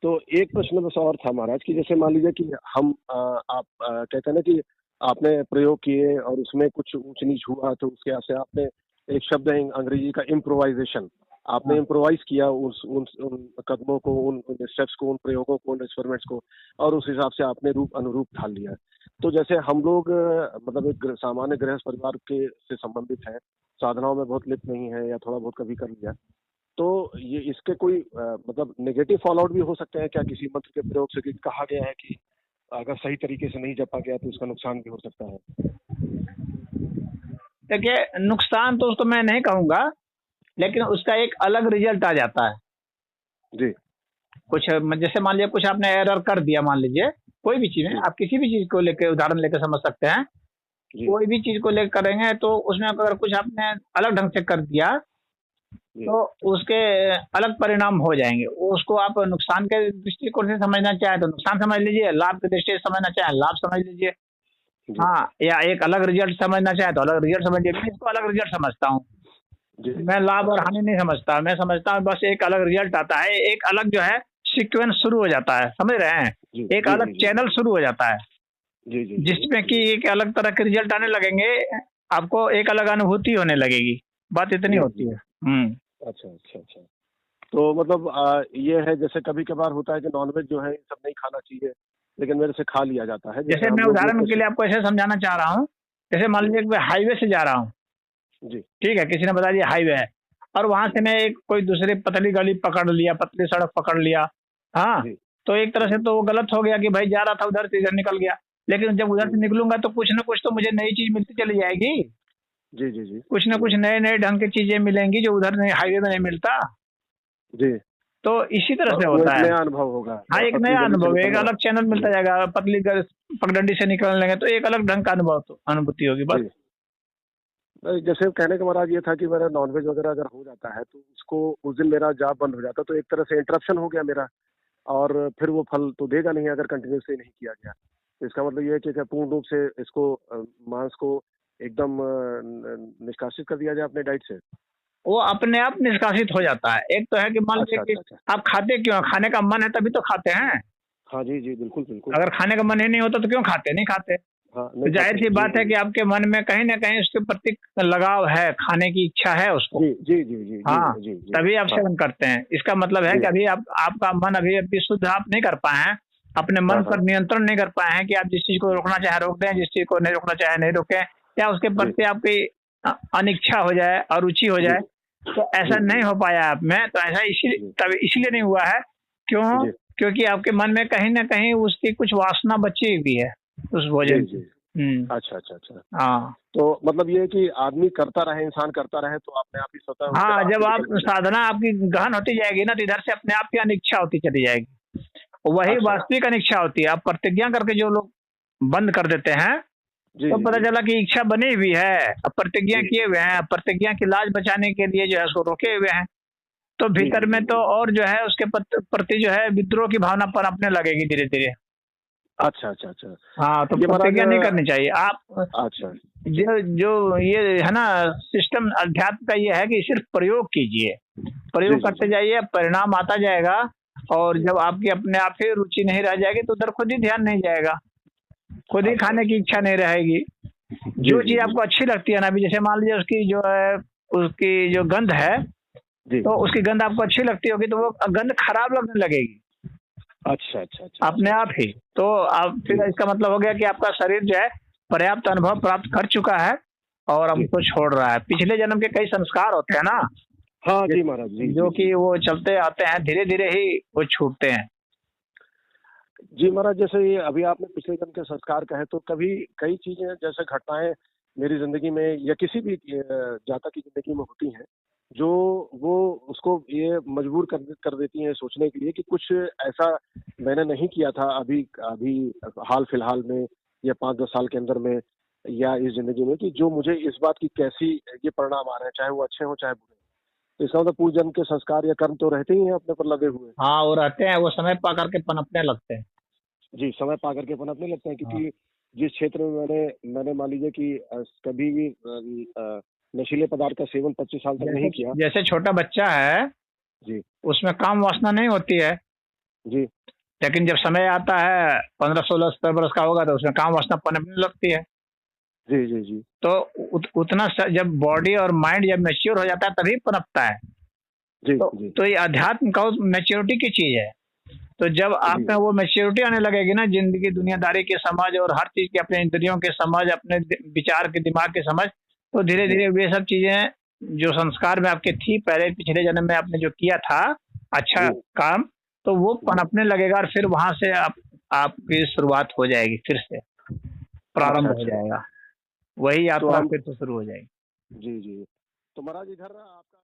[SPEAKER 1] तो एक प्रश्न बस और था महाराज कि जैसे मान लीजिए कि हम आप कहते हैं ना कि आपने प्रयोग किए और उसमें कुछ ऊंच नीच हुआ तो उसके से आपने एक शब्द है अंग्रेजी का इम्प्रोवाइजेशन, आपने
[SPEAKER 2] हाँ।
[SPEAKER 1] इम्प्रोवाइज किया उन कदमों को, उन स्टेप्स को, उन प्रयोगों को, उन एक्सपेरिमेंट्स को, और उस हिसाब से आपने रूप अनुरूप ढाल लिया। तो जैसे हम लोग मतलब एक सामान्य गृहस्थ परिवार के से संबंधित है, साधनाओं में बहुत लिप्त नहीं है या थोड़ा बहुत कभी कर लिया, तो ये इसके कोई मतलब नेगेटिव फॉल आउट भी हो सकते हैं क्या किसी मंत्र के प्रयोग से? कि कहा गया है कि अगर सही तरीके से नहीं जपा गया तो इसका नुकसान भी हो सकता है।
[SPEAKER 2] देखिए, नुकसान तो उसको मैं नहीं कहूंगा, लेकिन उसका एक अलग रिजल्ट आ जाता है।
[SPEAKER 1] जी
[SPEAKER 2] कुछ जैसे मान लीजिए कुछ आपने एरर कर दिया, मान लीजिए कोई भी चीज में,
[SPEAKER 1] जी
[SPEAKER 2] आप किसी भी चीज को लेकर उदाहरण लेकर समझ सकते हैं।
[SPEAKER 1] जी
[SPEAKER 2] कोई भी चीज को लेकर करेंगे तो उसमें अगर कुछ आपने अलग ढंग से कर दिया
[SPEAKER 1] जी
[SPEAKER 2] तो उसके अलग परिणाम हो जाएंगे। उसको आप नुकसान के दृष्टिकोण से समझना चाहे तो नुकसान समझ लीजिए, लाभ के दृष्टि से समझना चाहे लाभ समझ लीजिए।
[SPEAKER 1] जी
[SPEAKER 2] हाँ, या एक अलग रिजल्ट समझना चाहे तो अलग रिजल्ट समझिए। मैं इसको अलग रिजल्ट समझता हूँ,
[SPEAKER 1] जी।
[SPEAKER 2] मैं लाभ और
[SPEAKER 1] अच्छा
[SPEAKER 2] हानि
[SPEAKER 1] अच्छा।
[SPEAKER 2] नहीं समझता। मैं समझता हूँ बस एक अलग रिजल्ट आता है, एक अलग जो है सीक्वेंस शुरू हो जाता है, समझ रहे हैं?
[SPEAKER 1] जी
[SPEAKER 2] एक
[SPEAKER 1] जी
[SPEAKER 2] अलग
[SPEAKER 1] जी जी
[SPEAKER 2] चैनल शुरू हो जाता है
[SPEAKER 1] जी जी जी
[SPEAKER 2] जिसमें कि
[SPEAKER 1] जी
[SPEAKER 2] एक अलग तरह के रिजल्ट आने लगेंगे, आपको एक अलग अनुभूति होने लगेगी। बात इतनी
[SPEAKER 1] जी
[SPEAKER 2] होती
[SPEAKER 1] जी।
[SPEAKER 2] है। हम्म।
[SPEAKER 1] अच्छा अच्छा अच्छा। तो मतलब ये है जैसे कभी कभार होता है कि नॉनवेज जो है ये सब नहीं खाना चाहिए, लेकिन मेरे से खा लिया जाता है, जैसे
[SPEAKER 2] जैसे मैं
[SPEAKER 1] हम लोग
[SPEAKER 2] उदाहरण के
[SPEAKER 1] कुछ।
[SPEAKER 2] लिए आपको ऐसे समझाना चाह रहा हूँ, जैसे मान
[SPEAKER 1] जी
[SPEAKER 2] लीजिए कि मैं हाईवे से जा रहा हूँ,
[SPEAKER 1] जी
[SPEAKER 2] ठीक है, किसी ने बता दिया हाईवे है, और वहां से
[SPEAKER 1] जी
[SPEAKER 2] मैं एक कोई दूसरी पतली गली पकड़ लिया, पतली सड़क पकड़ लिया। हाँ,
[SPEAKER 1] जी
[SPEAKER 2] तो एक तरह
[SPEAKER 1] जी
[SPEAKER 2] से तो वो गलत हो गया कि भाई जा रहा था उधर से इधर निकल गया। लेकिन जब उधर
[SPEAKER 1] जी
[SPEAKER 2] से निकलूंगा तो कुछ ना कुछ तो मुझे नई चीज मिलती चली जाएगी।
[SPEAKER 1] जी जी जी
[SPEAKER 2] कुछ ना
[SPEAKER 1] जी
[SPEAKER 2] कुछ नए नए ढंग की चीजें मिलेंगी जो उधर नहीं, हाईवे में नहीं मिलता।
[SPEAKER 1] जी।
[SPEAKER 2] तो इसी तरह से
[SPEAKER 1] वो
[SPEAKER 2] होता
[SPEAKER 1] एक
[SPEAKER 2] है।
[SPEAKER 1] नया अनुभव होगा,
[SPEAKER 2] हाँ, एक
[SPEAKER 1] पतली
[SPEAKER 2] नया
[SPEAKER 1] गली से
[SPEAKER 2] अनुभव है, एक
[SPEAKER 1] निकलना।
[SPEAKER 2] अलग चैनल मिलता
[SPEAKER 1] जी
[SPEAKER 2] जाएगा। पतली पगडंडी से निकलने लगे तो एक अलग ढंग का अनुभव तो अनुभूति होगी बस।
[SPEAKER 1] जी। जैसे कहने का महाराज ये था कि मेरा नॉनवेज वगैरह अगर हो जाता है तो उसको उस दिन मेरा जाप बंद हो जाता, तो एक तरह से इंटरप्शन हो गया मेरा, और फिर वो फल तो देगा नहीं अगर कंटिन्यूसली नहीं किया गया। तो इसका मतलब ये है कि क्या पूर्ण रूप से इसको मांस को एकदम निष्कासित कर दिया जाए अपने डाइट से?
[SPEAKER 2] वो अपने आप निष्कासित हो जाता है। एक तो है कि मान लीजिए
[SPEAKER 1] अच्छा
[SPEAKER 2] कि
[SPEAKER 1] अच्छा अच्छा।
[SPEAKER 2] आप खाते क्यों हैं? खाने का मन है तभी तो खाते हैं।
[SPEAKER 1] हाँ जी जी बिल्कुल बिल्कुल।
[SPEAKER 2] अगर खाने का मन ही नहीं होता तो क्यों खाते? नहीं खाते।
[SPEAKER 1] हाँ
[SPEAKER 2] तो
[SPEAKER 1] नहीं
[SPEAKER 2] जाहिर
[SPEAKER 1] खाते,
[SPEAKER 2] सी
[SPEAKER 1] जी
[SPEAKER 2] बात है
[SPEAKER 1] जी
[SPEAKER 2] कि आपके मन में कहीं ना कहीं उसके प्रति लगाव है, खाने की इच्छा है उसको।
[SPEAKER 1] जी जी जी जी जी
[SPEAKER 2] हाँ,
[SPEAKER 1] जी जी।
[SPEAKER 2] तभी आप
[SPEAKER 1] हाँ
[SPEAKER 2] सेवन करते हैं। इसका मतलब है
[SPEAKER 1] जी।
[SPEAKER 2] कि अभी आप, आपका मन अभी अभी शुद्ध आप नहीं कर पाए हैं, अपने
[SPEAKER 1] हाँ
[SPEAKER 2] मन
[SPEAKER 1] हाँ
[SPEAKER 2] पर नियंत्रण नहीं कर पाए हैं कि आप जिस चीज को रोकना चाहे रोक दें, जिस चीज को नहीं रोकना चाहे नहीं रोकें, या उसके
[SPEAKER 1] जी
[SPEAKER 2] प्रति आपकी अनिच्छा हो जाए, अरुचि हो
[SPEAKER 1] जी
[SPEAKER 2] जाए। तो ऐसा
[SPEAKER 1] जी
[SPEAKER 2] नहीं
[SPEAKER 1] जी
[SPEAKER 2] हो पाया आप में, तो ऐसा इसीलिए,
[SPEAKER 1] जी
[SPEAKER 2] तभी इसलिए नहीं हुआ है। क्यों?
[SPEAKER 1] जी
[SPEAKER 2] क्योंकि आपके मन में कहीं ना कहीं उसकी कुछ वासना बची हुई है उस
[SPEAKER 1] जी
[SPEAKER 2] भोजन
[SPEAKER 1] जी।
[SPEAKER 2] की। हम्म।
[SPEAKER 1] अच्छा अच्छा अच्छा।
[SPEAKER 2] हाँ।
[SPEAKER 1] तो मतलब ये है कि आदमी करता रहे, इंसान करता रहे तो अपने आप ही स्वतः उससे
[SPEAKER 2] हाँ,
[SPEAKER 1] बाहर
[SPEAKER 2] जब
[SPEAKER 1] भी
[SPEAKER 2] आप
[SPEAKER 1] निकल जाएगा।
[SPEAKER 2] साधना आपकी गहन होती जाएगी ना, तो इधर से अपने आप की अनिच्छा होती चली जाएगी। वही
[SPEAKER 1] अच्छा।
[SPEAKER 2] वास्तविक अनिच्छा होती है। आप प्रतिज्ञा करके जो लोग बंद कर देते हैं,
[SPEAKER 1] जी
[SPEAKER 2] तो
[SPEAKER 1] जी
[SPEAKER 2] पता
[SPEAKER 1] जी
[SPEAKER 2] चला कि इच्छा बनी हुई है, अब प्रतिज्ञा
[SPEAKER 1] जी
[SPEAKER 2] किए हुए हैं, प्रतिज्ञा की लाज बचाने के लिए जो है उसको रोके हुए हैं। तो
[SPEAKER 1] जी
[SPEAKER 2] भीतर
[SPEAKER 1] जी
[SPEAKER 2] में
[SPEAKER 1] जी
[SPEAKER 2] तो
[SPEAKER 1] जी।
[SPEAKER 2] और जो है उसके प्रति जो है विद्रोह की भावना पनपने लगेगी धीरे धीरे।
[SPEAKER 1] अच्छा अच्छा अच्छा।
[SPEAKER 2] हाँ, तो
[SPEAKER 1] ये महाराज
[SPEAKER 2] प्रतिज्ञा नहीं करनी चाहिए आप।
[SPEAKER 1] अच्छा जी
[SPEAKER 2] जो जो ये है ना सिस्टम अध्यात्म का, ये है कि सिर्फ प्रयोग कीजिए,
[SPEAKER 1] जी
[SPEAKER 2] प्रयोग
[SPEAKER 1] जी
[SPEAKER 2] करते
[SPEAKER 1] जी
[SPEAKER 2] जाइए, परिणाम आता जाएगा। और
[SPEAKER 1] जी।
[SPEAKER 2] जब आपकी अपने आप ही रुचि नहीं रह जाएगी तो उधर खुद ही ध्यान नहीं जाएगा, खुद ही
[SPEAKER 1] अच्छा
[SPEAKER 2] खाने की
[SPEAKER 1] अच्छा
[SPEAKER 2] इच्छा
[SPEAKER 1] अच्छा।
[SPEAKER 2] नहीं रहेगी।
[SPEAKER 1] जी
[SPEAKER 2] जो
[SPEAKER 1] जी
[SPEAKER 2] चीज
[SPEAKER 1] जी
[SPEAKER 2] आपको अच्छी लगती है ना, अभी जैसे मान लीजिए उसकी जो है, उसकी जो गंध है,
[SPEAKER 1] जी।
[SPEAKER 2] तो उसकी गंध आपको अच्छी लगती होगी तो वो गंध खराब लगने लगेगी
[SPEAKER 1] अच्छा अच्छा अच्छा
[SPEAKER 2] अपने
[SPEAKER 1] अच्छा
[SPEAKER 2] आप
[SPEAKER 1] अच्छा
[SPEAKER 2] ही।
[SPEAKER 1] अच्छा।
[SPEAKER 2] तो आप फिर
[SPEAKER 1] जी
[SPEAKER 2] इसका मतलब हो गया कि आपका शरीर जो है पर्याप्त अनुभव प्राप्त कर चुका है और अब
[SPEAKER 1] जी।
[SPEAKER 2] उसको छोड़ रहा है। पिछले जन्म के कई संस्कार होते हैं ना,
[SPEAKER 1] हाँ
[SPEAKER 2] जो
[SPEAKER 1] जी महाराज, जी जी
[SPEAKER 2] जो
[SPEAKER 1] जी।
[SPEAKER 2] कि वो चलते आते हैं, धीरे धीरे ही वो छूटते हैं।
[SPEAKER 1] जी महाराज, जैसे ये अभी आपने पिछले जन्म के संस्कार कहे, तो कभी कई चीजें जैसे घटनाएं मेरी जिंदगी में या किसी भी जातक की जिंदगी में होती हैं, जो वो उसको ये मजबूर कर देती हैं सोचने के लिए कि कुछ ऐसा मैंने नहीं किया था अभी अभी हाल फिलहाल में या 5-10 साल के अंदर में या इस जिंदगी में, कि जो मुझे इस बात की कैसी ये परिणाम आ रहे हैं, चाहे वो अच्छे हो चाहे बुरे। तो इसका मतलब पूर्वजन्म के संस्कार या कर्म तो रहते ही हैं अपने पर लदे हुए।
[SPEAKER 2] हाँ, वो रहते हैं, वो समय पा करके पनपने लगते हैं।
[SPEAKER 1] जी, समय पा करके पनपने लगते हैं,
[SPEAKER 2] हाँ।
[SPEAKER 1] क्योंकि जिस क्षेत्र में मैंने मान लीजिए कि कभी भी नशीले पदार्थ का सेवन 25 साल तक
[SPEAKER 2] जैसे
[SPEAKER 1] नहीं किया।
[SPEAKER 2] जैसे छोटा बच्चा है,
[SPEAKER 1] जी,
[SPEAKER 2] उसमें काम वासना नहीं होती है,
[SPEAKER 1] जी,
[SPEAKER 2] लेकिन जब समय आता है 15, 16, 17 वर्ष का होगा तो उसमें काम वासना पनपने लगती है।
[SPEAKER 1] जी, जी, जी,
[SPEAKER 2] तो उतना जब बॉडी और माइंड जब मैच्योर हो जाता है तभी पनपता है।
[SPEAKER 1] जी,
[SPEAKER 2] तो
[SPEAKER 1] जी,
[SPEAKER 2] तो ये अध्यात्म का मैच्योरिटी की चीज है। तो जब आप
[SPEAKER 1] जी,
[SPEAKER 2] में वो मैच्योरिटी आने लगेगी ना, जिंदगी दुनियादारी की समझ और हर चीज की, अपने इंद्रियों की समझ, अपने विचार के दिमाग की समझ, तो धीरे
[SPEAKER 1] जी,
[SPEAKER 2] धीरे वे सब चीजें जो संस्कार में आपके थी पहले पिछले जन्म में आपने जो किया था अच्छा
[SPEAKER 1] जी,
[SPEAKER 2] काम, तो वो
[SPEAKER 1] जी।
[SPEAKER 2] पनपने लगेगा और फिर वहां से आपकी शुरुआत हो जाएगी, फिर से
[SPEAKER 1] अच्छा,
[SPEAKER 2] प्रारंभ हो
[SPEAKER 1] अच्छा।
[SPEAKER 2] जाएगा, वही
[SPEAKER 1] तो
[SPEAKER 2] यात्रा
[SPEAKER 1] हम
[SPEAKER 2] फिर से शुरू हो जाएगी।
[SPEAKER 1] जी, जी। तो महाराज इधर आपका